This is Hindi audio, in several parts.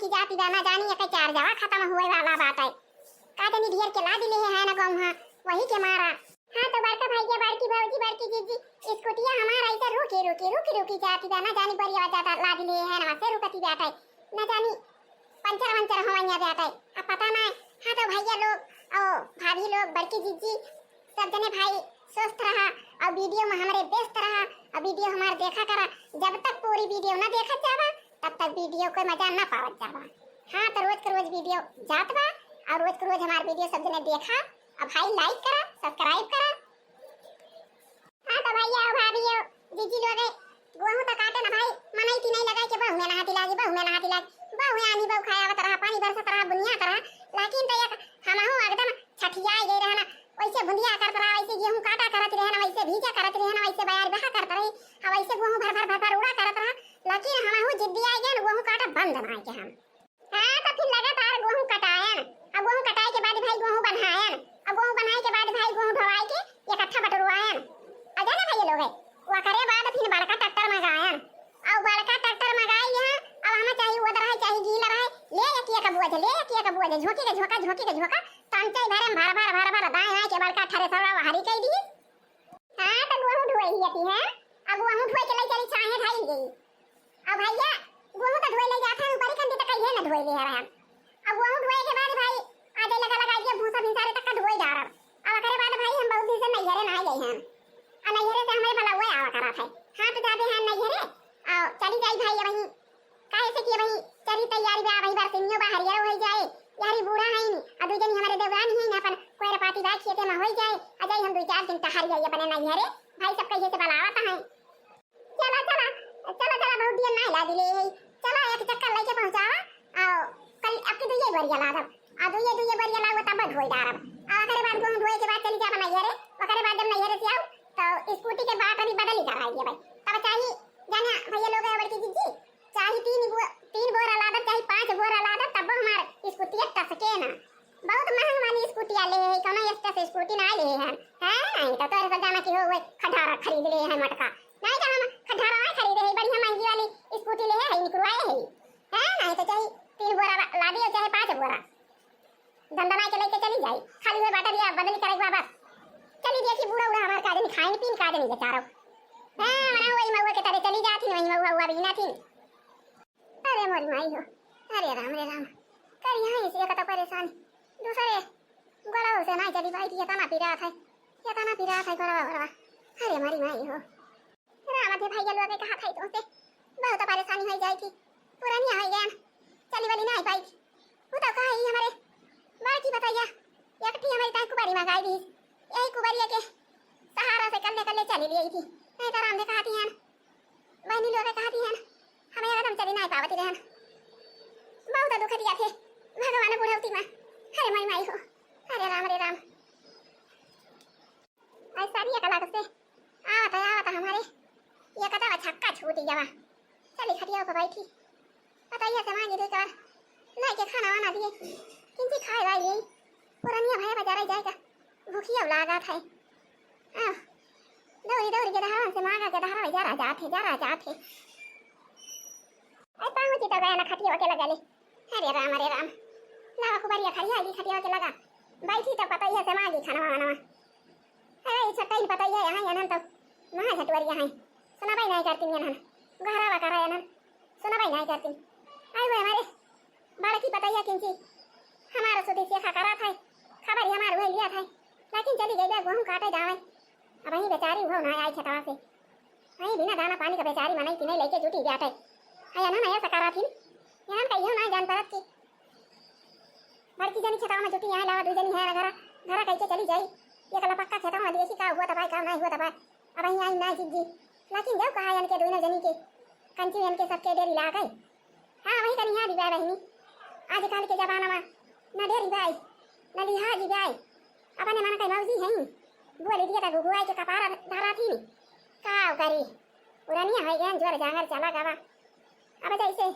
की जाती बा ना जानी के चार जावा खत्म हुए वाला बात है का तनी ढेर के ला दिले है ना गाँव हां वही के मारा। हां तो बड़का भाई के बड़की भौजी बड़की जीजी स्कूटिया हमारा ऐसे रुकी जाती बा ना जानी बड़ी जाता ला दिले है ना से रुकती जाता है ना जानी पंचर होवैया जाता है अब पता ना। हां तो भैया लोग और भाभी लोग बड़की जीजी सब जने भाई स्वस्थ रहा और वीडियो में हमारे व्यस्त रहा और वीडियो हमारे देखा करा। जब तक पूरी वीडियो ना देखत जावा तब तक वीडियो को मजा ना पावत जावा। हाँ तो रोज के रोज वीडियो जात बा और रोज के रोज हमारे वीडियो सब जने देखा और भाई लाइक करा सब्सक्राइब करा। हाँ तो भैया और भाभी जीजी लोग गेहूं तो काटे ना भाई मनाई थी नहीं लगा के बहु में नहाती लागी बहु आनी बहु खाया तरह पानी बरसत रहा बुनिया तरह लेकिन तो एक हमहु एकदम छठिया गई रहना वैसे बुंदिया करत रहा वैसे गेहूं काटा करत रहना वैसे भीजा करत रहना वैसे बयार बहा करत रही और वैसे गेहूं भर उड़ा करत रहा लेकिन हमहु जिद्दी आ गए गेहूं काटा बंद ना के हम। हां तो फिर लगातार गेहूं कटायन अब गेहूं कटाई के बाद भाई गेहूं बनायन अब गेहूं बनाई के बाद भाई गेहूं धोवाई के इकट्ठा बटुरवायन अजा ना भाई लोग वो करे बाद फिर बड़का ट्रैक्टर मंगायन और बड़का ट्रैक्टर मंगाई है अब हमें चाहिए उधर है चाहिए गीला रहे ले एक का बुआ झोंकी के झोंका तंचे भरे भर दाएं के बड़का ठरे सरा हरी कह दी। हां तो गेहूं धोई जाती है अब गेहूं धोई के ले चली चाहे ढाई गई अब भैया गेहूं तो धोई ले जाता है ऊपर कंदी तक ये ना धोई ले रहा अब गेहूं धोए के बाद भाई आधे लगा के भूसा भिसारे तक धोई जा रहा अब करे बाद भाई हम बहुत दिन से नहीं घरे ना गए हैं और नहीं घरे से हमारे भला हुए आवा करा था। हां तो जाते हैं नहीं घरे और चली जाई भाई वही काहे से कि भाई चली तैयारी बा भाई बार सिन्यो बा हरिया हो जाए यारी बूढ़ा है नी अब दो जनी हमारे देवरानी है ना अपन कोई पार्टी बात खेते में हो जाए अजय हम 2-4 दिन तहार जाइए अपने नहीं घरे भाई सब कहिए से बुलावत है चला बहुत दिन ना ला दिले चला एक चक्कर लेके पहुंचावा और कल आपके दुइये बरिया ला दब आ दुइये बरिया ला तब धोई डारब आ करे बाद गेहूं धोए के बाद चली जा नहीं घरे करे बाद जब नहीं घरे से आओ तो स्कूटी के बात अभी बदल ही कराइए भाई तब चाहिए जाना भैया लोग बड़की जीजी चाहिए 3 बोरा लादा चाहिए 5 बोरा लादा तब हमारे स्कूटी टस के ना बहुत महंग वाली स्कूटी ले है कोनो एक्स्ट्रा से स्कूटी ना ले है नहीं तो तोरे से जाना की हो गए खटारा खरीद ले है मटका नहीं तो हम खटारा ना खरीदे है बढ़िया महंगी वाली स्कूटी ले है निकलवाए है नहीं तो चाहिए 3 बोरा ला दियो चाहे 5 बोरा दंदना के लेके चली जाई खाली हुए बैटरिया बदली करे के बाद चली देखी बूढ़ा हमार का आदमी खाइन पीन का आदमी बेचारा मना वही महुआ के तरह चली जाती वही महुआ हुआ भी ना थी। अरे मोरी माई हो अरे राम कर यहाँ इसी का तो परेशान दूसरे गोरा से ना चली भाई ये तना पिरा था गोरा अरे मोरी माई हो राम थे भाई लोग कहा था तो से बहुत परेशानी हो जाई थी पुरानी हो गया चली वाली ना पाई वो तो कहा ही हमारे बाकी बताइए एकटी हमारी ताई कुबारी मंगाई दी यही कुबारी के सहारा से कल्ले चली ली थी नहीं तो राम ने कहा थी हैं बहनी लोग कहा थी हैं हमें एकदम चली नहीं पावती रहन बहुत दुख दिया थे भगवान बुढ़ौती में अरे माई माई हो अरे राम ऐसा भी कला से आवता हमारे ये कता छक्का छूटी जावा चली खटिया पर बैठी बताइए समांगी दो चार लाके खाना वाना दिए किंची खाए भाई यही पुरानिया भाई बाजार जाएगा भूखी अब लागा था दौड़ी के दहाड़न से मांगा के दहाड़ा जा रहा जाते ऐ पहुंची तो गया ना खटिया के लगा ले अरे राम लावा कुबारिया खाई खटिया के लगा बैठी तो पता ही है से मांगी खाना वाना अरे छट्टा ही पता ही है यहाँ यहाँ तो महा झटवरिया है सुना भाई नहीं करती यहाँ गहरावा कर रहे हैं सुना भाई नहीं करती आई वो हमारे बड़की पता ही है किंची हमारा सुदेश खा करा था खबर हमारे वही लिया था लेकिन चली गई गेहूं काटे जावे अब वही बेचारी हो ना आई छतवा से वही बिना दाना पानी का बेचारी मनाई कि नहीं लेके जुटी जाते है ना ऐसा करा थी यहाँ कहियो ना जान परत की बड़की जनी छतवा में जुटी यहाँ लावा दो जनी है घर कैसे चली जाई ये कला पक्का छतवा में देखी का हुआ तबाई का नहीं हुआ तबाई अब वही आई ना जीजी लेकिन जब कहा यान के दोनों जनी के कंची यान के सबके डेरी ला गई हाँ वही करी यहाँ दिवाई बहनी आजकल के जमाना में न डेरी बाई न लिहाजी बाई अपने मन कई मौजी है बोले दिया था गुगुआई के कपारा धारा थी नी काव करी पुरानी हो गया जोर जांगर चला गवा अब जैसे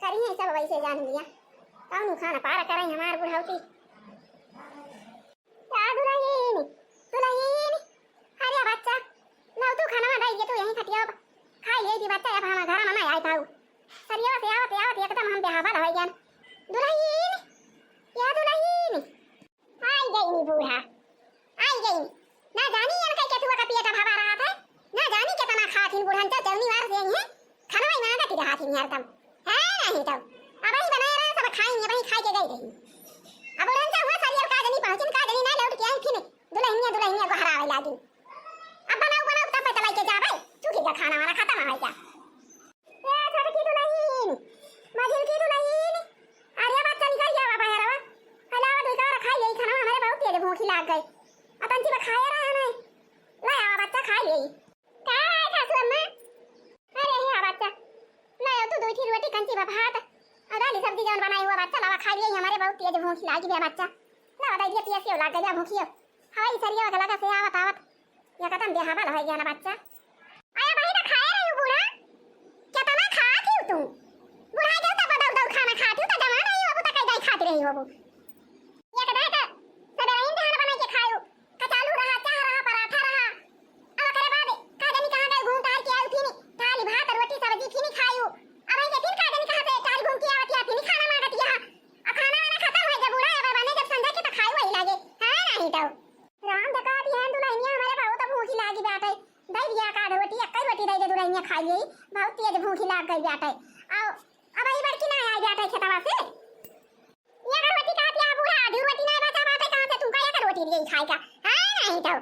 करिए सब वैसे जान लिया कौन खाना पारा कराई हमार बुढ़ावती दुलाहीन अरे बच्चा लो तू खाना में भाई ये तो यहीं खटिया खाई ले दी बच्चा अब हम घर में ना आई पाऊ सरिया से आवत एकदम हम बेहावा रह गया दुल्हन या दुल्हन आई गई नी बूढ़ा आई गई ना जानी ये कई केतुआ का पेट भावा रहा था ना जानी कितना खाथिन बूढ़न तो चलनी मार से है खाना ही मांगा ती हाथिन यार तब है नहीं तब अब ही बनाया रहा सब खाएंगे वही खा के गई रही अब बूढ़न से हुआ सरियर का जनी पहुंचन का जनी ना लौट के आई फिर दुल्हनिया को हरावे लागी अब बनाओ तब पता लग के जा भाई चूकी का खाना वाला खत्म हो गया ए छोटी की दुल्हन मझिल की दुल्हन अरे बच्चा निकल गया बाबा यार हलावा दुई का खाई यही खाना हमारे बहुत तेज भूख लाग गई अपन जी खाया रहा नहीं ले आवा बच्चा खा ले का है सासू अम्मा अरे हे बच्चा ले तो दो थी रोटी कंची भात और दाल सब्जी जान बनाई हुआ बच्चा लावा खा लिए हमारे बहुत तेज भूख लागी बे बच्चा लावा दाई दिया पिया लाग गया भूखियो हवाई सरिया का लगा से आवत आवत ये कदम बेहावा हो गया ना बच्चा आया भाई ना खाया रही बूढ़ा कितना खाती हो तुम बूढ़ा जो तो बदल खाना खाती हो तो जमा नहीं हो तो कई दाई खाती रही हो वो ये कदा तो सदा इन धान बना के खायो कचालू रहा चाह रहा पराठा रहा अब करे बाद का जानी कहां गए घूम टहल के आई फिनी दाल भात रोटी सब्जी फिनी खायो अब आई के फिर का जानी कहां से टहल घूम के आवत या फिनी खाना मांगत या अब खाना वाला खत्म हो गया बूढ़ा अब बने जब संध्या के तो खायो वही लागे हां नहीं तो राम दका दी है दुल्हनिया हमारे बहुत भूखी लागी बाटे दई दिया का रोटी एक रोटी दई दे दुल्हनिया खा ली बहुत तेज भूखी लाग गई बाटे आओ अब आई बड़की ना आ जाते खेतवा से ये का रोटी का दिया बूढ़ा आधी रोटी नहीं बचा बाटे कहां से तुमका एक रोटी ले खाई का हां नहीं तो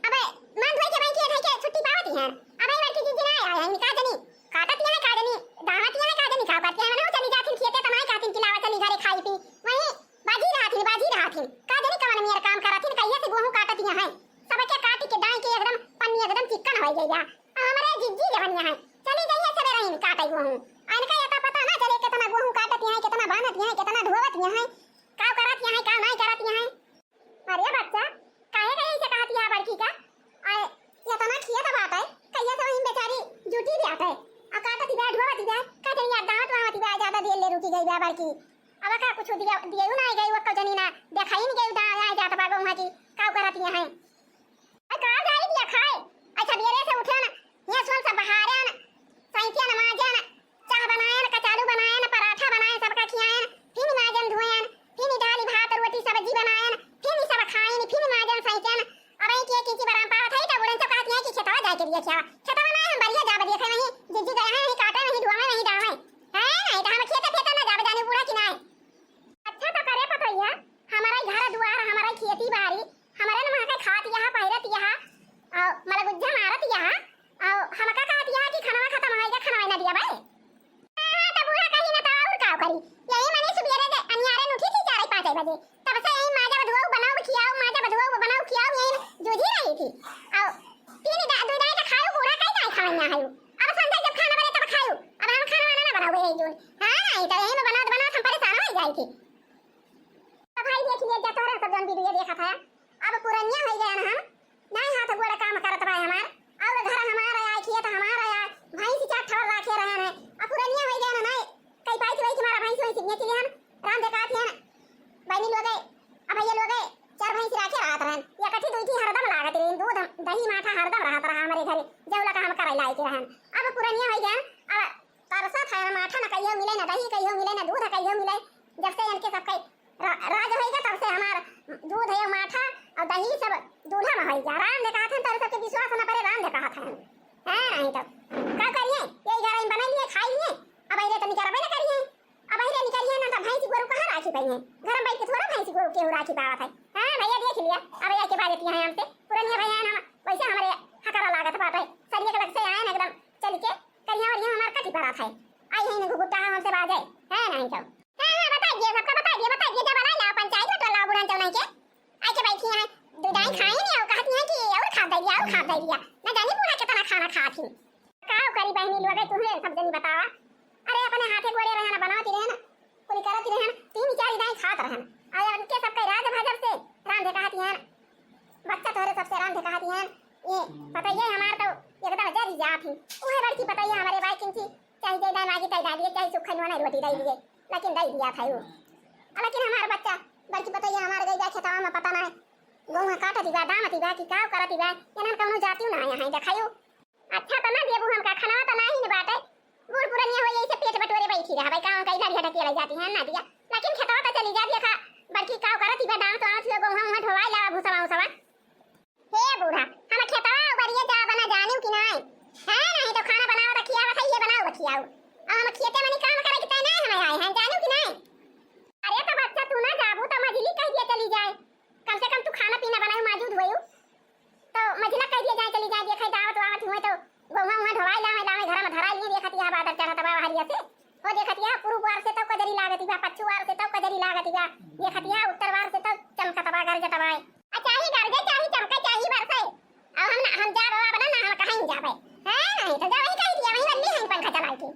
अबे मन धोई के भाई के छुट्टी पावती है अब आई बड़की जी ना आया है का जनी काटत है का जनी दावत है का जनी खा पाती है ना चली जाती खेते तमाई खाती खिलावा चली घरे खाई पी वही बाजी रहा थी का जनी कवन मेरा काम कराती कहिए से गेहूं काटती है सबके काटी के दाई के एकदम पन्नी एकदम चिकन हो गई या हमारे जिज्जी जवनिया है चली जाइए सबे रही काटई गेहूं आन का ये पता ना चले कितना गेहूं काटती है कितना बांधती है कितना धोवती है का करती है का नहीं करती है अरे बच्चा काहे कहे से कहती है बड़की का आए ये तना खिया तो बात है कहिए से वही बेचारी जूटी भी आते आ काटती बैठ धोवती बैठ का जनी यार दांत वावती बैठ ज्यादा देर ले रुकी गई बड़की अब का कुछ दिया दिया ना गई वो कजनी ना देखाई नहीं गई दा आ जात बागो वहां की का करती है आ का जाई दिया खाए अच्छा बेरे से उठे ना ये सोन सब बहारे ना साइकिया ना माजे ना चाह बनाए ना कचालू बनाए ना पराठा बनाए सबका खियाए ना फिर माजन धोए ना फिर दाल भात रोटी सब्जी बनाए ना फिर सब खाए ना फिर माजन साइकिया ना अब आई के किसी बराम पावत है तो बुढ़न सब कहती है कि खेतवा जाके दिया क्या खेतवा ना हम बढ़िया जाब देखे नहीं जिज्जी गया है नहीं काटे नहीं धुआवे नहीं डावे है नहीं तो हम खेते ना जाब जाने बूढ़ा कि नहीं अच्छा तो करे पतैया हमारा घर दुआर हमारा खेती बाड़ी हमारे न के खात यहां पहिरत यहां और मला गुज्जा मारत यहां और हमका कहत यहां कि खाना खत्म हो गया खाना ना दिया भाई हां तो बूढ़ा कहीं ना तो और का करी यही मने सुबेरे दे अनियारे उठी थी 4-5 बजे तब से यही माजा बधुआ बनाओ खियाओ माजा बधुआ बनाओ खियाओ यही जूझी रही थी और तीन दो दाई का खाओ बूढ़ा कहीं नहीं खाना है अब संध्या जब खाना बने तब खाओ अब हम खाना ना बनाओ यही जून हां नहीं तो यही में बना हम परेशान हो जाई थी भाई देख लिया जाता है सब जन वीडियो देखा था अब पुरनिया हो गया ना हम नहीं हाथ गोड़ा काम करत भाई हमार और घर हमारा आए खेत हमारा आए भाई से चार ठोर रखे रहे हैं अब पुरनिया हो गया ना नहीं कई पाई वही हमारा भाई से सिग्ने चले हम राम देखा थे ना बनी लोग गए अब ये लोग गए चार भाई से रखे रहत रहन या कथि दुई थी हरदम लागत रही दूध दही माठा हरदम रहत रहा हमारे घरे जौला का हम कराई लाई के रहन अब पुरनिया हो गया अब तरसा था माठा ना कहियो मिले ना दही कहियो मिले ना दूध कहियो मिले जब से इनके सब कई राज होएगा तब से हमार दूध है माठा और दही सब दूल्हा में होएगा राम ने कहा था तर सबके विश्वास ना पड़े राम ने कहा था है नहीं तो का करिए यही घर में बना लिए खाई लिए अब आइए तो निकल ना करिए अब आइए निकलिए ना तो भैंस गोरु कहां राखी पई है घर में बैठ के थोड़ा भैंस गोरु के राखी पावत है हां भैया देख लिया अब आइए के बाद दिया है हमसे पुरानी भैया ना वैसे हमारे हकरा लागत बात है सरिया के लग से आए ना एकदम चल के करिया और ये हमार कटी पड़ा था आई है ना गुट्टा हमसे बाजे है नहीं तो हां बताइए सबका बताइए जब बनाई ना पंचायत में टोला बुढ़न चौनाई के आई के बैठी है दुदाई खाई नहीं और कहती है कि और खा दे दिया ना जानी पूरा कितना खाना खाती काव करी बहनी लोग तुम्हें सब जनी बतावा अरे अपने हाथे गोड़े रहना बनाती रहना कोई करती रहना 3-4 दाई खात रहना और उनके सब के राज भजर से राम दे कहती है बच्चा तोरे सबसे राम दे कहती है ये बताइए हमार तो एकदम जरी जात है ओहे बड़की बताइए हमारे भाई किंची चाहे दे दाई मांगी दाई चाहे सुखा नहीं रोटी दे दिए लेकिन दे दिया था वो लेकिन हमारा बच्चा बल्कि बताइए हमारे गई खेतवा में पता नहीं गौवा काटती बा दामती बा कि का करती बा एनन कौनो जाती ना यहां देखायो अच्छा तो ना देबू हमका खाना तो नहीं ने बाटे बूढ़ पुरानिया हो यही से पेट बटोरे बैठी रहा भाई काम कई घड़ी हटके लग जाती है ना दिया लेकिन खेतवा तो चली जा देखा बड़की काव करत ही डांस वांस लोग वहां ढोवाई ला भूसवा उसवा हे बूढ़ा हम खेतवा बरिए जा बना जानू कि नहीं है नहीं तो खाना बनाओ रखिया खाइए बनाओ रखिया हम खेते में काम करे के नहीं हम आए हैं जानू कि नहीं अरे तो बच्चा तू ना जाबू तो मजली कह दिए चली जाए कम से कम तू खाना पीना बनाओ मौजूद होयो तो मजला कह दिए जाए चली जाए देखै दावत आवत हुए तो गोहा वहां ढवाई ला है घर में धराई नहीं देखत यहां बादर चढ़त बा हरिया से हो देखत यहां पूर्व वार से तब कजरी लागत बा पश्चिम वार से तब कजरी लागत बा देखत यहां उत्तर वार से तब चमकत बा गरजत बा अच्छा ही गरजे चाही चमके चाही बरसे अब हम जा बाबा बना ना हम कहीं जाबे है नहीं तो जावही कह दिया वही बल्ली हम पंखा चलाई के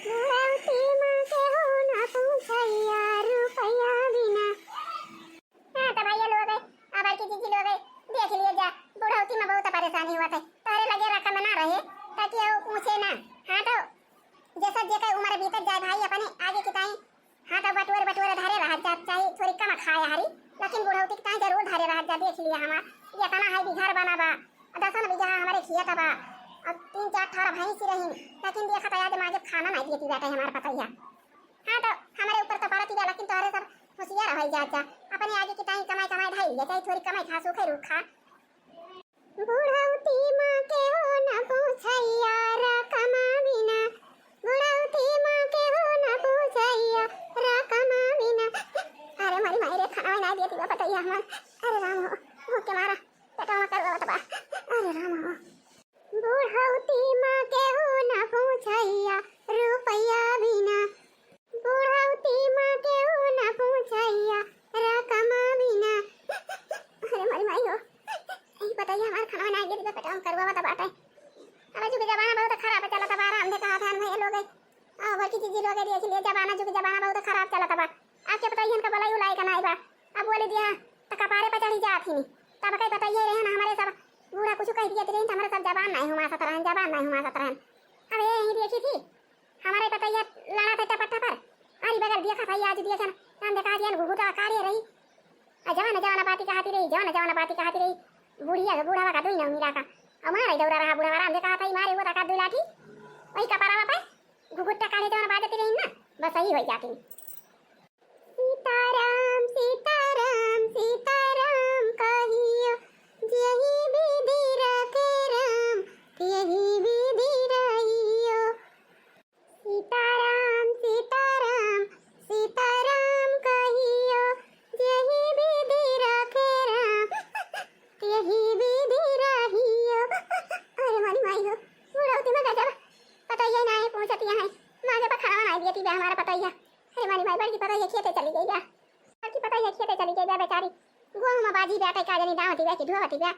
मुरौती मां के हो ना पूछैया रुपया बिना हां तो भैया लोग अब की चीज लोग देख लिए जा बुढ़ौती में बहुत परेशानी हुआ था तारे लगे रकम ना रहे ताकि वो पूछे ना हां तो जैसा जेका उम्र बीतत जाए भाई अपने आगे की ताई हां तो बटोरे धारे रह जा चाहिए थोड़ी कम खाए हरी लेकिन बुढ़ौती की ताई जरूर धारे रह जा देख लिया हमार ये तना है बिघर बनाबा 10 बीघा हमारे खिया बा और 3-4 थारा भैंस रही लेकिन देखा था आज माजे खाना नहीं देती बेटा हमारे पतैया हां तो हमारे ऊपर तो पड़ती है लेकिन तोरे सब होशियार रह जा अपने आगे की ताई कमाई धाई ले चाहे थोड़ी कमाई खा सूखे रूखा बुढ़ौती मां के हो ना पूछैया रकमा बिना बुढ़ौती मां के हो ना पूछैया रकमा बिना अरे मारी मारे खाना नहीं देती बा पतैया हम अरे राम हो के मारा पेटवा कर बा अरे राम हो बुढ़ौती मां के हो ना पूछैया रुपया बिना बुढ़ौती मां के हो ना पूछैया रकमा बिना अरे मारी माई हो यही पतैया हमार खाना नहीं देती बा पेटवा करवा बता बाटे अब जो जमाना बहुत खराब चलता बा हमने कहा था भैया लोग आ बाकी चीज लोग देख लिए जमाना बहुत खराब चलता बा आपके पतैया का भलाई उलाई का नहीं बा अब बोले दिया त कपारे पे चढ़ी जात ही तब कई पतैया रहे ना हमारे सब बूढ़ा कुछ कह दिया तो हमारे सब जबान नहीं हुआ सत रहन अब यही देखी थी हमारे पतैया लड़ा था टपट्टा पर अरे बगल देखा था आज देखा हम देखा दिया घुघुटा कार्य रही जवाना बाती कहती रही जवाना बाती कहती रही बुढ़िया बूढ़ा का दुई ना मीरा का हमारे दौरा रहा बूढ़ा राम देखा था मारे वो का दुई लाठी वही कपारा पे घुघुटा काले जवाना बाजती रही ना बस यही हो जाती सीताराम सीताराम सीताराम कहियो यही विधि रखे राम यही विधि रहियो सीताराम सीताराम सीताराम कहियो यही विधि रखे राम यही विधि रहियो अरे मारी माई हो बुढ़ौती में गजब पतैया नहीं पहुंचती है मां के खाना नहीं देती बे हमारा पतैया अरे मारी माई बड़की पतैया खेते चली गई बे बड़की पतैया खेते चली गई बे बेचारी गोह में बाजी बेटा का जनी दावती बे की धोवती बे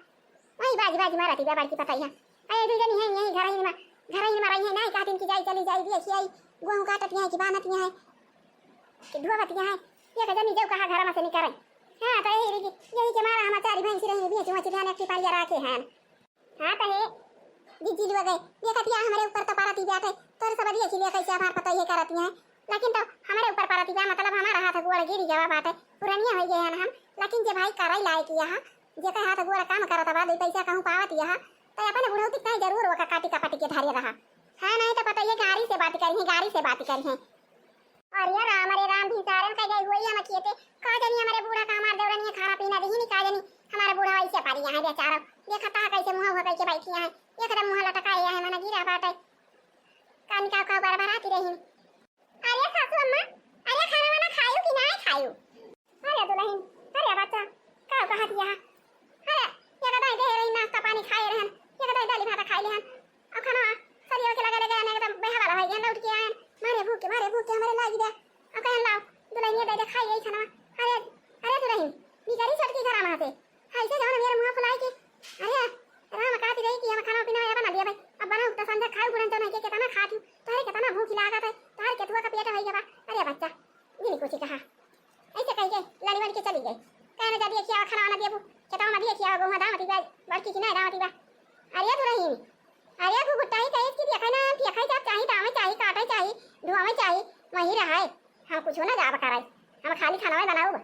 वही बाजी मारती बे बड़की पतैया अरे दू जनी है यही घर ही में रही है नहीं काटिन की जाई चली जाई देखी आई गोह काटती है कि बानती है कि धोवती है ये का जनी जो कहा घर में से निकल हां तो यही के मारा हम चारी भैंस रही बेच मच ध्यान की पालिया रखे हैं हां तो है जीजी लोग गए ये कटिया हमारे ऊपर तो पारती बैठे तोर सब देख लिए कैसे हमार पतैया करती है लेकिन तो हमारे ऊपर पारती बा मतलब हमारा हाथ गोड़ गिरी जावा बात है पुरानिया हो गए हैं हम लेकिन जे भाई कराई लायक यहां जे का हाथ गोड़ काम करता बा दो पैसा कहूं पावत यहां तो अपन बुढ़ौती कहीं जरूर ओका काटी का पटी के धारे रहा हां नहीं तो पता ये गाड़ी से बात करी है और यार हमारे राम भी सारन का गई हुई हम खेते का जानी हमारे बूढ़ा का हमार देवरानी खाना पीना दही नहीं का जानी हमारा बूढ़ा वैसे पारी यहां बेचारा देखा ता कैसे मुंह हो कैसे बैठी है एकदम मुंह लटकाए है मना गिरा बाटे कान का बराबर आती रही अरे सासू अम्मा अरे खाना वाना खायो कि नहीं खायो अरे दुल्हन अरे बच्चा का कहा दिया अरे ये कदाई दे रही नाश्ता पानी खाए रहन ये कदाई दाली भात खाई लेहन अब खाना सरियो के लगा एकदम बेहवा रह गया उठ के आए मारे भूखे हमारे लागी दे अब कहन लाओ दुल्हन ये दे खाई गई खाना अरे दुल्हन निकली छोटकी घर में से ऐसे जाओ ना मेरे मुंह फुलाई के अरे राम कहती रही कि हम खाना पीना बना दिया भाई अब बनाओ तो संध्या खाओ गुड़न तो नहीं के कितना खाती तारे कितना भूख लागत है तारे केतुआ का पेट है गया अरे बच्चा गिनी कुछ कहा ऐसे कह के लड़ी बन के चली गई कहने जा दिया खिया खाना वाना दिया केता ना दिया खिया गोहा दावती बा बड़की की नहीं दावती बा अरे तू रही अरे तू गुट्टा ही कहे कि देखा ना कि खाई जात चाहिए दावे चाहिए काटे चाहिए धुआवे चाहिए वही रहा है हम कुछ ना जाब कराई हम खाली खाना बनाओ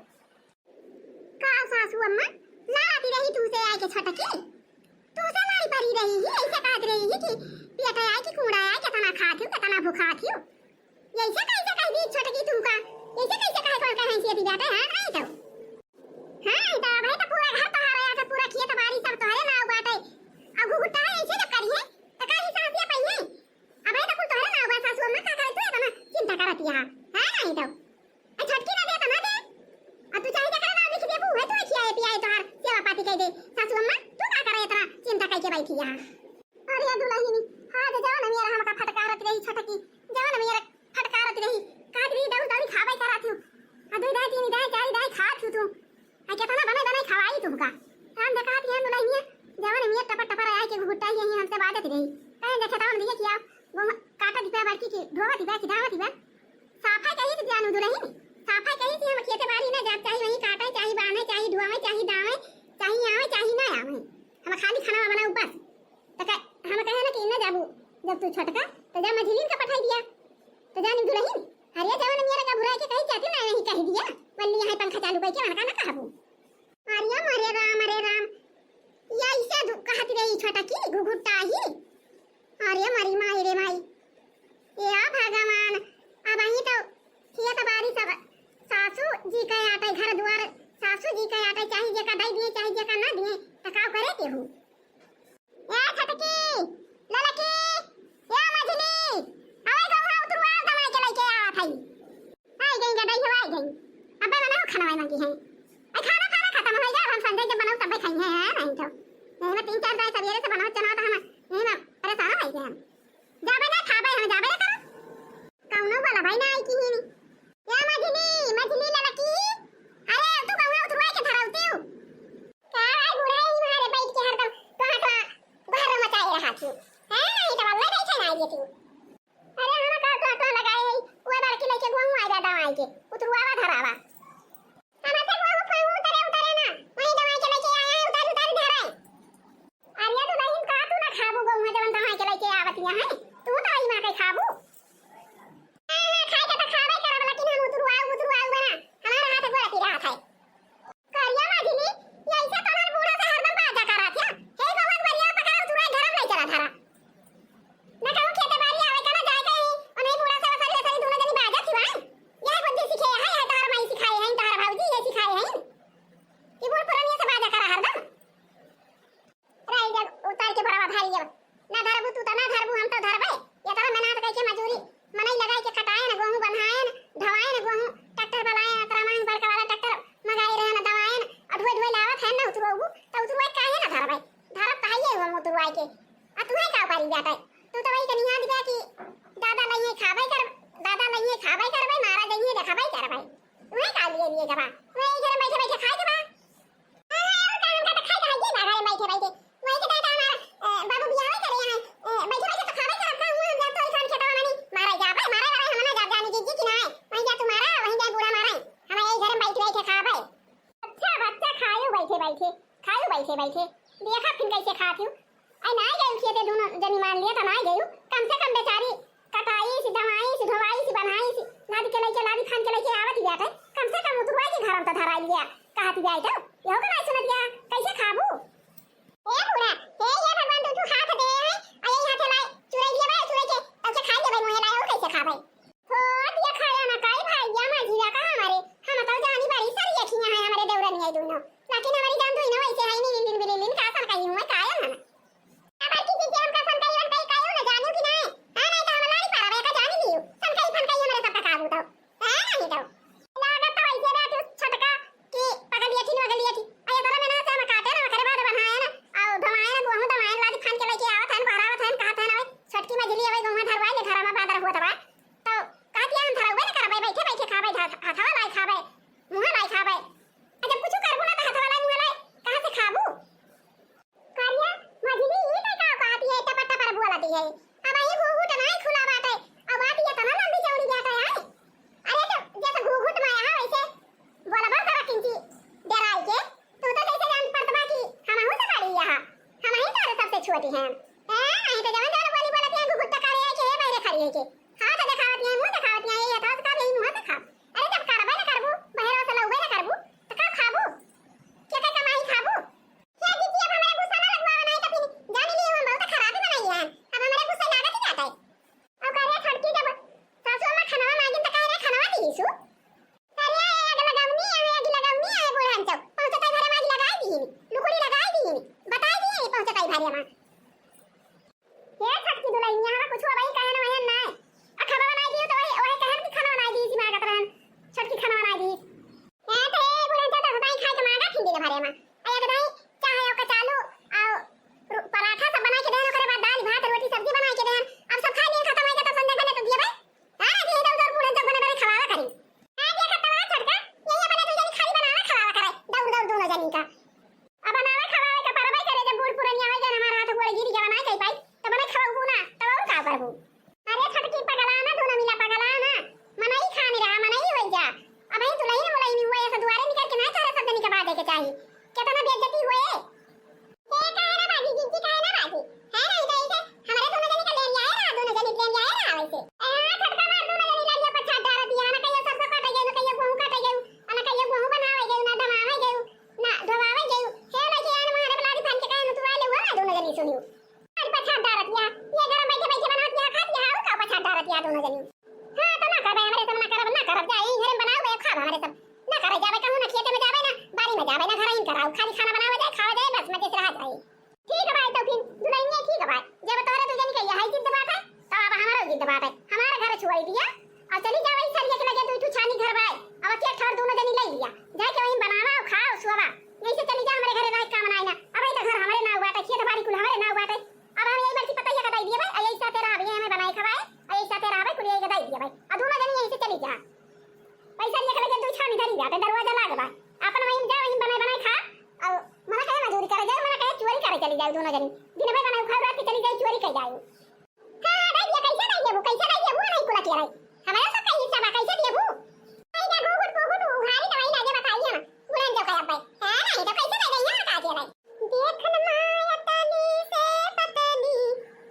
का सासू अम्मा लाती रही तू से आके छटकी तू से लाड़ी परी रही ही ऐसे कहत रही ही कि पेट आए कि कूड़ा आए कितना खात हूं कितना भूखा थी ऐसे कैसे कह दी छोटकी तुमका ऐसे कैसे कहे कौन कहे से दी जाते हैं नहीं तो हां तो भाई तो पूरा घर तोहार आया था पूरा खेत बाड़ी सब तोहरे नाव बाटे अब घुघुटा है ऐसे जब करी है तो का हिसाब दिया पई है अब भाई तो कुल तोहरे नाव बा सासू अम्मा का करे तू इतना चिंता करती है हां नहीं तो छोटकी ना दे तो ना दे अब तू चाहे जकरा नाम लिख दे बू है तो खियाए पियाए तोहार सेवा पाती कह दे सासू अम्मा तू का करे इतना चिंता करके बैठी है अरे दुल्हनी हां दे जाओ ना मेरा हमका फटकारत रही छोटकी जाओ ना मेरा फटकारत रही कादरी दौड़ दौड़ी खावे करा थू आ दो दाई तीन दाई चार दाई खा थू तू आ केतना बने बने खवाई तुमका हम देखाती है दुल्हनिया जाओ ना मेरा टपा टपा आए के गुट्टा ही हमसे बात रही कहे देखे ताऊ दिए किया वो काटा दिपा बाकी की धोवा दिपा की दावा दिपा साफा कही तो जानू दुल्हनी साफा कही थी हम खेते बाड़ी ना जात चाहिए वही काटे चाहिए बाने चाहिए धुआवे चाहिए दावे चाहिए आवे चाहिए ना आवे हम खाली खाना बनाऊ बस तो हम कहे ना कि न जाबू जब तू छोटका तो जा मझिलीन का पठाई दिया तो जानी दुल्हन हरिया जवान मेरा का बुरा के कहीं जाती ना नहीं कह दिया वल्ली यहां पंखा चालू करके वहां का ना कहबू अरे मरे राम या इसे कहती रही छोटा की घुघुट्टा ही अरे मरी माई रे माई या भगवान अब आई तो खेत बाड़ी सब सासू जी का आटे घर द्वार सासू जी का आटे चाहिए जे का दई दिए चाहिए जे का ना दिए तो का करे के हूं ए छटकी ललकी या मझली आवे गौहा उतरवा दवाई के लेके आ थई आई गई गई हवाई गई अबे बनाओ खाना वाई मांगी है ए खाना खाना खत्म हो गया हम संडे जब बनाओ तब खाएंगे हैं नहीं तो नहीं मैं 3-4 दाई सवेरे से बनाओ चना तो हम नहीं ना परेशान हो गए हम जाबे ना खाबे हम जाबे ना करो कौनो वाला भाई ना आई की ही या मझली लड़की अरे तू कौनो उतरवा के धराउती हूं का आई बुढ़ाई मारे बैठ के हरदम तो घर मचाए रहा थी है नहीं तो वल्ले नहीं छना आई थी अरे हम का तो लगाए वो बड़की लेके गुआऊ आ जाता आई के उतरवावा धरावा हम से गुआऊ फाऊ उतरे ना वही दवाई के लेके आया उतार धराए अरे तो नहीं का तू ना खाबू गुआऊ जवन दवाई के लेके आवतिया है तू तो आई मां के खाबू खाए के तो खावे करब लेकिन हम उतरवाऊ बना हमारा हाथ गोड़ा पी रहा था करिया माजिनी ये ऐसे तोहर बूढ़ा से हरदम बाजा करा था हे बहुत बढ़िया पकड़ा उतरवा धरम नहीं चला धरा ना कहूं खेते बाड़ी आवे कना जाए कहीं और नहीं बूढ़ा से वसरी वसरी दोनों जनी बाजा सिवाए यह बुद्धि सीखे है तार माई सिखाए हैं तार भाऊजी ये सिखाए हैं कि बूढ़ पुरानी से बाजा करा हरदम राई जब उतार के बड़ा भारी जब ना धरबू तू तो ना धरबू हम तो धरबे या तो मेहनत करके मजूरी मनई लगाई के कटाए ना गेहूं बनाए ना ढवाए ना गेहूं ट्रैक्टर बनाए ना त्रमांग बड़का वाला ट्रैक्टर मंगाई रहे ना दवाए ना धोई लावत है ना उतरबू तो उतरवाई काहे ना धरबे धरब काहे हम उतरवाई के आ तू है का पारी जाता तू तो वही कनिया दिया कि दादा लइए खाबै करबै मारा दइए देखाबै करबै तू है का लिए जबा वही घर बैठे बैठे खाए जबा और काम का खाए जाए ना घर बैठे बैठे वही के दादा हमारा बाबू बियाह करे हैं बैठे बैठे तो खाबै करब का हुआ जब तो इसान खेतवा मानी मारा जाबे हम ना जाब जानी जी कि ना वही जा तुम्हारा वही जा बूढ़ा मारा हम यही घर बैठे बैठे खाबै अच्छा बच्चा खायो बैठे बैठे देखा फिर कैसे खाती हूं आई ना गई खेते दोनों जनी मान लिया तो ना गई कम से कम बेचारी कटाई सी दवाई सी धोवाई सी बनाई सी लादी के लेके लादी खान के लेके आवत जाते कम से कम उतरवाई के घर में तो धराई लिया कहती जाए तो यो का नहीं सुनत गया कैसे खाबू ए बुढ़ा हे ये भगवान तू हाथ दे है आई हाथ लाई चुराई दिया चुराई के तब से खा ले भाई मोहे लाई और कैसे खाबै हो दिया खाया ना काई भाई या मां जीरा का हमारे हम तो जानी बड़ी सारी अखियां है हमारे देवरन है दोनों लेकिन हमारी जान तो इनो ऐसे है नहीं लिन का सन कहीं हुआ काया ना अब की चीज हम का सन कहीं वन कहीं कायो ना जानू कि नहीं हां नहीं तो हम लारी पारा का जानी लियो सन कहीं फन कहीं हमारे सब का काबू तो हां नहीं तो लागत तो ऐसे बैठ छटका कि पकड़ लिया थी वगल लिया थी आया बड़ा मैंने से हम काटे ना करे बाद बनाया ना और धमाया ना गुहू दमाया लादी खान के लेके आवत हन भरावत हन कहत हन छटकी मजली आवे गुहू धरवाई ले घर में बादर हुआ तबा तो कहती हम धरवे ना करबै बैठे बैठे खाबै हाथवा लाई खाबै मुंह लाई खाबै जब कुछ करबो ना तो हाथवा लाई मुंह लाई कहां से खाबू करिया मजली ये का कहती है टपा टपा बोलती है अब ये घूघूट नहीं खुला बात है अब बात ये तना लंबी चौड़ी जाता है अरे तो जैसे घूघूट में है वैसे बोला बड़ करा किंची डराई के तू तो जैसे जान पड़तबा की हम हूं तो गाड़ी यहां हम ही तारे सबसे छोटी हैं नहीं तो जवन जवन बोली बोलती है घूघूट का रे के मेरे खड़ी है के हाथ दिखावती है मुंह दिखावती है ये तो का भी मुंह दिखा अरे जब करबे ना करबू बहरा से लउबे ना करबू तो का खाबू के कमाई खाबू क्या दीजिए हमारे गुस्सा ना लगवा नहीं तो फिर जानी ली हम भरे मा ये छटकी दुलैया हमरा कुछ भाई कहे ना वहन ना आ खाना बनाई दियो तो वही कहन की खाना बनाई दी सी मां का तरन छटकी खाना बनाई दी ए तो ए बुढ़न तो बताई खाए के मांगा खिंदी भरे मा आ एक दाई चाहे ओ कचालू आ पराठा सब बना के देन ओकरे बाद दाल भात रोटी सब्जी बना के देन अब सब खा लिए खत्म हो गया तो संदे बने तो दिए भाई हां ये इधर उधर बुढ़न तो बने बने खवावा करी हां ये खत्म है छटका ये बने तो जनी खाली बनावा खवावा करे दौड़ दौड़ दोनों जनी का अब बनावे खवावे का परबाई करे जब बूढ़ पुरनिया हो जाए हमारा हाथ गोड़ गिर जावा ना कई पाई तो बने खवाऊ ना तब और का करबू अरे छटकी पगला ना दोनों मिला पगला ना मनई खानी रहा मनई होई जा अब ही तुलई ने मुलई में हुए ऐसा दुआरे निकल के ना चाहे सब जनी के बाद के चाहिए कितना बेइज्जती हुए ए काहे ना बाजी जिंजी काहे ना बाजी है ना इधर इधर हमारे दोनों जनी का ले लिया है ना दोनों जनी ले लिया है ना वैसे ए छटका मार दोनों जनी लड़िया पर छाट डाल दिया ना कहियो सरसों काटे गयो ना कहियो गेहूं काटे गयो ना कहियो गेहूं बनावे गयो ना दमावे गयो ना धोवावे गयो हे लगे यार मारे बलाड़ी फान के कहे तू आले हुआ ना दोनों जनी सुनियो आज पर छाट डाल दिया ये गरम बैठे बैठे बना दिया खा दिया और का पर छाट डाल दिया दोनों जनी हां तो ना करबे हमारे सब ना करब जा ई घरे बनाओ ये खा हमारे सब ना करे जावे कहूं ना खेते में जावे ना बाड़ी में जावे ना घर ही कराओ खाली खाना बनावे जाए खावा जाए बस मजे से रह जाए ठीक है भाई तो फिर दुलैया ठीक है भाई जब तोरे तो जनी कहिया है जिद्द बात है तो अब हमारा जिद्द बात है हमारा घर छुआई दिया और चली जावे ई सरिया के लगे तू छानी घर भाई अब के ठर दोनों जनी ले लिया जाके वहीं बनावा और खाओ सोवा यहीं से चली जा हमारे घरे रह का मनाई ना अब ये तो घर हमारे ना हुआ था खेत बाड़ी कुल हमारे ना हुआ था अब हम यही बार की पता ही बताई दिया भाई यही साथे रह हमें बनाई खवाए और यही साथे रह भाई कुल यही बताई दिया भाई अब दोनों जनी यहीं से चली जा पैसा लेके लगे तू छानी धरी जाते दरवाजा लाग बा अपन वहीं जा वहीं बनाए बनाए खा और मना कहे मजदूरी करे जाए मना कहे चोरी करे चली जाए दोनों जनी दिन भर बनाए खा रात के चली जाए चोरी कर जाए हां दे दिया कैसे वो नहीं कुला किया हमारा सब का हिस्सा बा कैसे दिए वो नहीं जा घूट उघारी दवाई लागे बताइए ना बुलान जो कया भाई हां नहीं तो कैसे दे गई का दिया भाई देखन माया तनी से पतली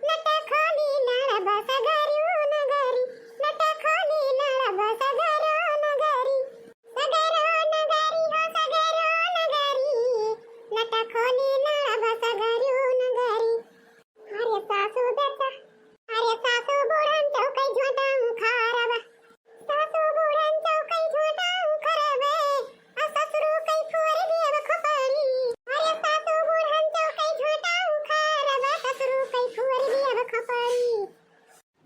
नट खोली नड़ बस गरियो नगरी नट खोली नड़ बस गरियो नगरी सगरो नगरी हो सगरो नगरी नट खोली नड़ बस गरियो नगरी अरे सासू बेटा अरे सासू बुढ़न चौकई झोटाऊ खारबा सासू बुढ़न चौकई झोटाऊ करबे आ ससुरु कई फोर देव खपरी अरे सासू बुढ़न चौकई झोटाऊ खारबा ससुरु कई फोर देव खपरी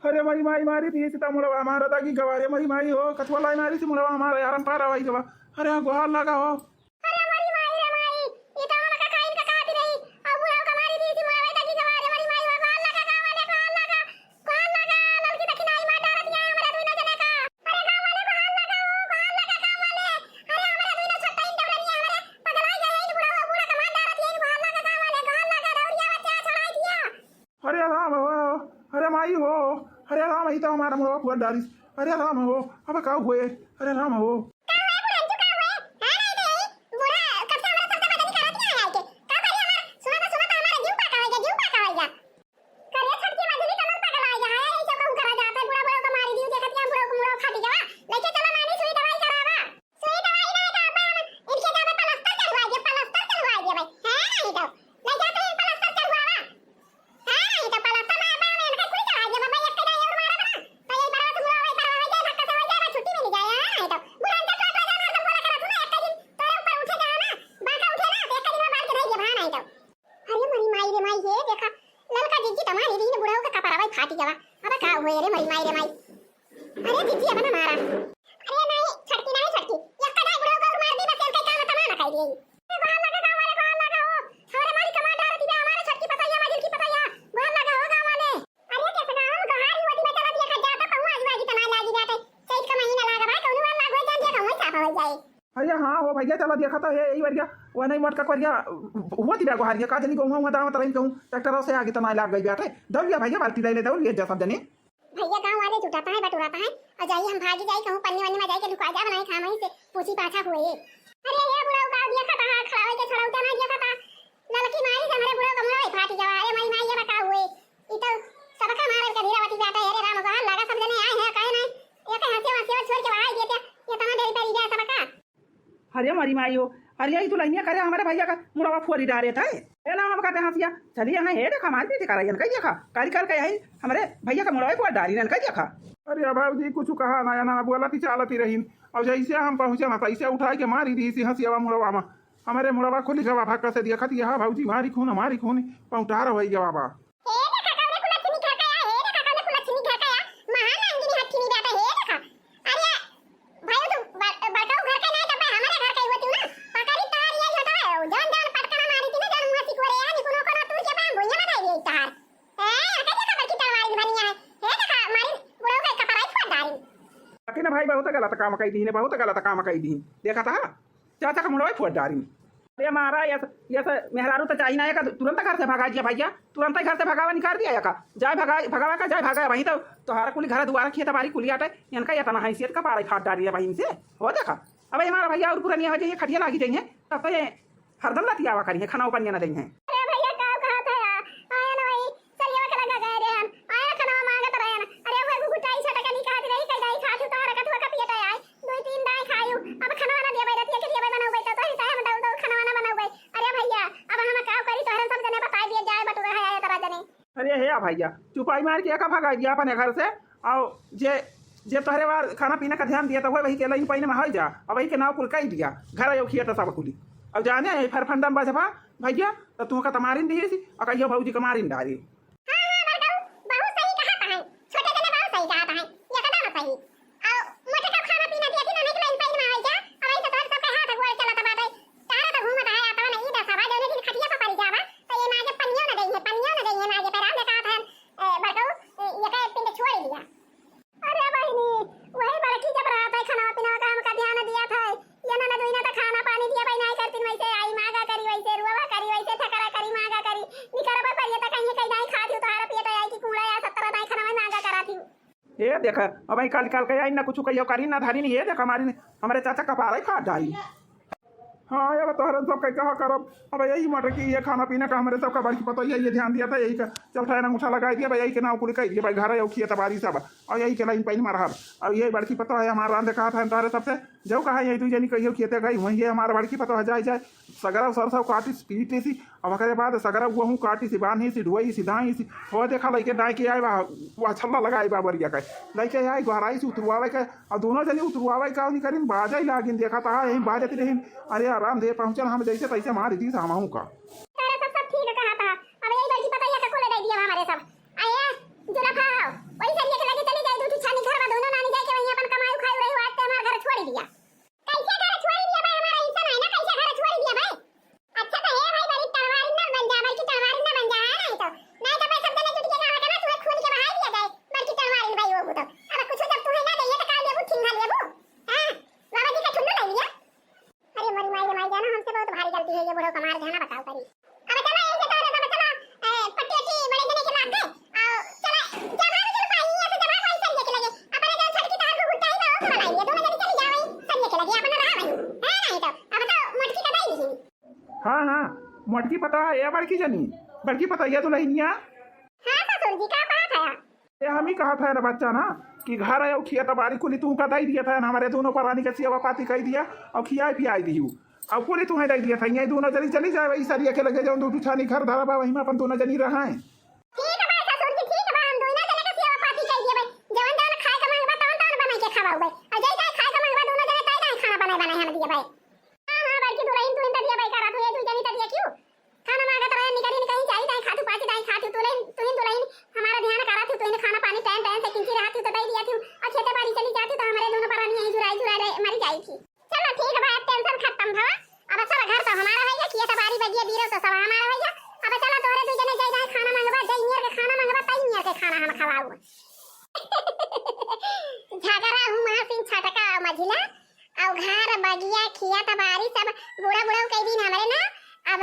अरे मरी माई मारी थी सीता मुड़वा हमारा दागी गवारे मरी माई हो कथवा लाई मारी थी मुड़वा हमारा यारम पारा भाई गवा अरे गुहार लगा हो अरे मरी माई रे माई ये तो हमरा का काइन का काटी रही अब बुढ़ाऊ का मारी दी थी मुड़वा दागी गवारे मरी माई हो गुहार लगा लड़की तक नाई मार डाल दिया हमारा दुई न जने का अरे गांव वाले गुहार लगा गांव वाले अरे हमारा दुई न छट्टा इन डबलनी हमारे पगलाई गए इन बुढ़ाऊ बूढ़ा का मार डाल दिया गुहार लगा दौड़िया बच्चा छड़ाई दिया अरे राम हो अरे माई हो अरे राम ही तो हमारा मुड़वा फुआ डाली अरे राम हो अब का हुए अरे राम हो फाटी जावा अब का होय रे मरी माई रे माई अरे दीदी अब ना मारा अरे नहीं छटकी एक कदाई बुढ़ो को मार दी बस एक काम तमाम खाई दी बाहर लगा गांव वाले बाहर लगा हो हमारे मारी कमांड आ रही है हमारे छटकी पता है माजिल की पता है बाहर लगा हो गांव वाले अरे कैसे गांव गहारी वटी में चला दिया खा जाता पहुंच आज बाजी तमाम लागी जाते चैत का महीना लागा भाई कौन वाला लाग जान दिया कहूं साफ हो जाए अरे हाँ हो भैया चला देखा था यही बार वो नहीं मटका कर गया हुआ थी गुहार का जनी कहूँ हुआ दावा तरह कहूँ ट्रैक्टर से आगे तना लाग गई बैठे दौड़ गया भैया बाल्टी ले दौड़ गया सब जने भैया गांव वाले जुटाता है बटुराता है और जाइए हम भागी जाए कहूं पन्नी वन्नी में जाए के लुका जा बनाए खा वहीं से पूछी पाछा हुए अरे ये बुढ़ाऊ का दिया खाता है खड़ा होके छड़ाउता ना दिया खाता ललकी मारी से हमारे बुढ़ाऊ कमरा फाटी जावा अरे मई माई ये बता हुए ई तो सबका मारे के धीरावती जाता है अरे राम भगवान लगा सब जने आए हैं कहे नहीं ये कहे हंसे हंसे छोड़ के भाई देते ये तना देरी पड़ी जाए सबका अरे मरी माई हो अरे यही तो लइया करे हमारे भैया का मुड़वा फोरी डारे था ए ना हम कहते हंसिया चलिए यहाँ हे देखा हमारे भी करा कही देखा काली कर के यही हमारे भैया का मुड़वा फोर डाली कही देखा अरे भाई कुछ कहा ना ना बोला थी चालती रही अब जैसे हम पहुंचे ना तैसे उठा के मारी दी सी हंसिया मुड़वा में हमारे मुड़वा खुली गवा भाग से दिया खती हाँ भाऊजी मारी खून पहुंचा रहा भैया बाबा हे देखा कौने कुलच्छनी घर का या हे देखा कौने कुलच्छनी घर का या महान अंगिनी हट्टी नहीं बैठा हे देखा अरे भाई तो बड़काऊ घर का नहीं तो भाई हमारे घर का ही होती ना पकड़ी तार ये होता है जान जान पटकना मारी थी ना जान मुंह सिकोरे या निकुनो को तू के बाम भुइया बनाई गई तार ए कदे खबर की तरवारी बनिया है हे देखा मारी बुढ़ऊ का कपड़ाई फोड़ डाली लेकिन भाई बहुत गलत काम कही दी ने बहुत गलत काम कही दी देखा था चाचा का मुड़वा फोड़ डाली अरे मारा यस मेहरारू तो चाहिए ना का तुरंत घर से भगा दिया भैया तुरंत घर से भगावा निकाल दिया का जाए भगावा का जाए भगा वहीं तो तोहारा कुली घर दुआरा खेत बारी कुली आटे इनका या तना हैसियत का पारा फाट डाली है वहीं से हो देखा अब हमारा भैया और पूरा नहीं हो जाइए खटिया लागी जाइए तब तो ये हरदम लाती आवा करिए खाना ऊपर ना देंगे अरे भैया कहाँ था आया ना भाई चलिए वकला लगा गए रे हम आया खाना मांगा तो आया ना अरे वो गुटाई छटा का निकाल रही कई दाई खाथु तोहरा का थोका पियटा आय दो तीन दाई खायू अब खाना बना दिया भाई रतिया के लिए भाई बनाऊ भाई तो हिसाब हम दो खाना बना बनाऊ भाई अरे भैया अब हम का करी तोहरा सब जने बता दिए जाए बटुआ है आया तरा जने अरे हे भैया चुपाई मार के का भगा दिया अपने घर से आओ जे तोहरे बार खाना पीना का ध्यान दिया तो वही के लाइन पाइन में हो जा अब वही के नाव कुल कही दिया घर आयो खिया सब कुली अब जाने फरफंडम बजबा भैया तो तू का तमारिन दी सी और कहियो भौजी का मारिन डाली हां बड़काऊ बहुत सही कहा था है छोटे जने बहुत सही कहा था है ये कदा ना सही आओ मोटे का खाना पीना दिया कि ना निकले इन पाइन में आ जा अब ऐसे तो सब हाथ गोल चला बाटे तारा तो घूमत है आता ना ई दसा बा जने दिन खटिया पर पड़ी जावा तो ये मागे पन्नियों ना देंगे मागे पर हमने कहा था बड़काऊ ये का पिंड छोड़ दिया अरे बहनी वही बड़की जब रहा था खाना पीना का हम का ध्यान दिया था ये ना दुइना तो खाना पानी दिया भाई नहीं करती वैसे आई मांगा करी वैसे रुवा करी वैसे थकरा करी मांगा करी निकर पर ये तो कहीं कहीं नहीं खाती तो हारा पिए तो आई कि कूड़ा या 70 नहीं खाना में मांगा करा थी ये देखा अब भाई कल के आई ना कुछ कहियो करी ना धारी नहीं ये देखा हमारी हमारे चाचा का पारा फाट डाली हाँ ये तोहर सब कहा करब अब यही मटर की ये खाना पीना का हमारे सबका बड़ी पता ये ध्यान दिया था यही का चलता है ना अंगूठा लगा दिया भाई यही के नाव कुल कह दिया भाई घर आयो खिया तबारी सब और यही के लाइन पाइन में रहा अब ये बड़की पता है हमारा रांधे कहा था तारे सबसे जो कहा यही तू जनी कहियो खेते गई वहीं ये हमारा बड़की पता है जाए जाए सगरा सरसों काटी पीटी सी अब अकरे बाद सगरा गेहूँ काटी सी बांधी सी ढुई सी दाई सी हो देखा लैके डाय के आए वह छल्ला लगाई बरिया का लैके आए गहराई से उतरवावे के और दोनों जनी उतरवावे का नहीं करीन बाजा ही लागिन देखा था यहीं बाजती रही अरे आराम दे पहुंचल हम जैसे तैसे मार दी हम का तारा सब ठीक कहा था अब यही बड़की पता है का कोले दे दिया हमारे सब आया जुलफा हो वही सरिया के लगे चली जाए दूठी छानी घर में दोनों नानी जाके वहीं अपन कमाई खाई रही आज ते हमारा घर छोड़ दिया कैसे घर छोड़ दिया भाई हमारा इंसान है ना कैसे घर छोड़ दिया भाई अच्छा तो है भाई बड़ी तलवार ना बन जा बड़ी तलवार ना बन जा है नहीं तो भाई सब जने जुट के कहा करना तुम्हें खून के बहा दिया जाए बड़ी तलवार भाई वो तो अब कुछ जब तुम्हें ना दे तो काल देबू ठिंगा लेबू हां बाबा जी का ठुल्लू ले लिया अरे मरी माई जाना हमसे बहुत भारी गलती है ये बुढ़ो कमार जाना बताओ करी अब चलो ऐसे तो चलो पट्टी बड़े जने के लाग दे आओ चलो जब हम चल पाई या तो जब हम ऐसे लेके लगे अपने जो छटकी तार को घुटाई ना वो बनाई ये दोनों जने चली जावे सब लेके लगे अपना रहा भाई है नहीं तो अब तो मटकी का दई दी हाँ मटकी पता है ये बड़की जनी बड़की पता ये तो नहीं है हां ससुर जी का बात है ये हम ही कहा था ना बच्चा ना कि घर आयो खिया तबारी कुली तू का दई दिया था ना हमारे दोनों प्राणी का सेवा पाती कह दिया और खियाई पियाई दी अब कुली तुम्हें दई दिया था ये दोनों जनी चली जाए वही सरिया के लगे जाओ दो छानी घर धरा बा वहीं में अपन दोनों जनी रहा है ठीक है भाई ससुर जी ठीक है भाई हम दोनों जने का सेवा पाती कह दिए भाई जवन जवन खाए का मंगवा तवन बना के खवाओ भाई और जय जय खाए का मंगवा दोनों जने तय नहीं खाना बनाए हम दिया भाई हां बल्कि दुराइन तू इंता दिया भाई करा तू ये तू जनी दिया क्यों खाना मांगा तो निकली कहीं चाहिए नहीं खातू पाची नहीं खातू तू दुराइन हमारा ध्यान करा तू तो खाना पानी टाइम से किंची रहा तू तो दे दिया तू और खेते बाड़ी चली जाती तो हमारे दोनों प्राणी यहीं जुराई मरी जाई थी चलो ठीक है भाई टेंशन खत्म था अब चलो घर तो हमारा है किया तो बारी बगिया बीरो तो सब हमारा है अब चलो तोरे तू जने जाई खाना मंगवा जाई नियर के खाना मंगवा ताई नियर के खाना हम खवाऊ झगड़ा हूं महासिंह छटका मझिला और घर बगिया खिया तो बारी सब बूढ़ा कई दिन हमारे ना अब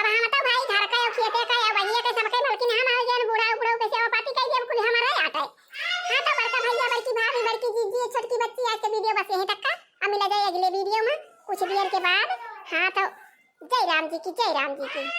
हम तो भाई घर का खेते का या बगिया के सब के बल्कि हम आ जाए बूढ़ा के सेवा पाती कई दिया कुल हमारा आता है हां तो बड़का भैया बड़की भाभी बड़की जीजी छोटी बच्ची आज के वीडियो बस यहीं तक का अब मिला जाए अगले वीडियो में कुछ देर के बाद हाँ तो जय राम जी की